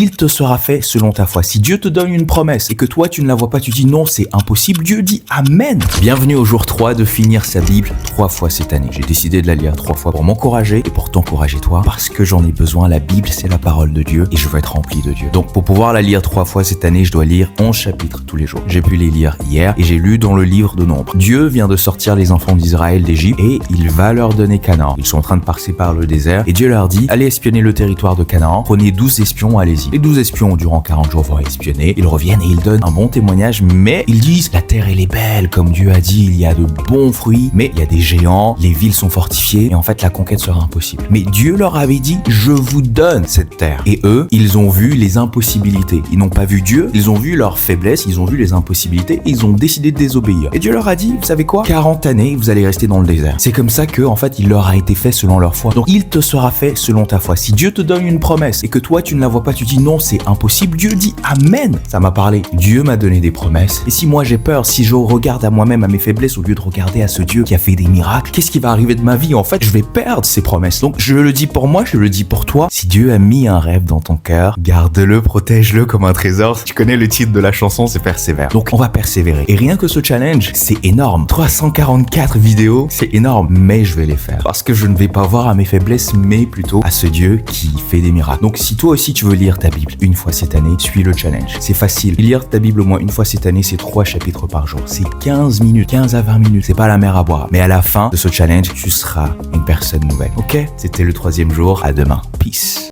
il te sera fait selon ta foi. Si Dieu te donne une promesse et que toi tu ne la vois pas, tu dis non, c'est impossible, Dieu dit amen. Bienvenue au jour 3 de finir sa Bible 3 fois cette année. J'ai décidé de la lire 3 fois pour m'encourager et pour t'encourager toi, parce que j'en ai besoin. La Bible, c'est la parole de Dieu et je veux être rempli de Dieu. Donc pour pouvoir la lire 3 fois cette année, je dois lire 11 chapitres tous les jours. J'ai pu les lire hier et j'ai lu dans le livre de Nombre. Dieu vient de sortir les enfants d'Israël d'Égypte et il va leur donner Canaan. Ils sont en train de passer par le désert et Dieu leur dit, allez espionner le territoire de Canaan, prenez 12 espions, allez-y. Les 12 espions, durant 40 jours, vont espionner. Ils reviennent et ils donnent un bon témoignage, mais ils disent, la terre elle est belle, comme Dieu a dit, il y a de bons fruits, mais il y a des géants, les villes sont fortifiées et en fait la conquête sera impossible. Mais Dieu leur avait dit, je vous donne cette terre. Et eux, ils ont vu les impossibilités. Ils n'ont pas vu Dieu, ils ont vu leurs faiblesses, ils ont vu les impossibilités et ils ont décidé de désobéir. Et Dieu leur a dit, vous savez quoi, 40 années, vous allez rester dans le désert. C'est comme ça que, en fait, il leur a été fait selon leur foi. Donc, il te sera fait selon ta foi. Si Dieu te donne une promesse et que toi, tu ne la vois pas, tu dis non, c'est impossible, Dieu dit amen. Ça m'a parlé. Dieu m'a donné des promesses. Et si moi j'ai peur, si je regarde à moi-même, à mes faiblesses, au lieu de regarder à ce Dieu qui a fait des miracles, qu'est-ce qui va arriver de ma vie? En fait, je vais perdre ces promesses. Donc, je le dis pour moi, je le dis pour toi. Si Dieu a mis un rêve dans ton cœur, garde-le, protège-le comme un trésor. Tu connais le titre de la chanson, c'est Persévère. Donc, on va persévérer. Et rien que ce challenge, c'est énorme. 344 vidéos, c'est énorme. Mais je vais les faire. Parce que je ne vais pas voir à mes faiblesses, mais plutôt à ce Dieu qui fait des miracles. Donc, si toi aussi tu veux lire ta Bible une fois cette année, suis le challenge. C'est facile. Lire ta Bible au moins une fois cette année, c'est 3 chapitres par jour. C'est 15 minutes, 15 à 20 minutes. C'est pas la mer à boire. Mais à la fin de ce challenge, tu seras une personne nouvelle. Ok? C'était le 3e jour. À demain. Peace.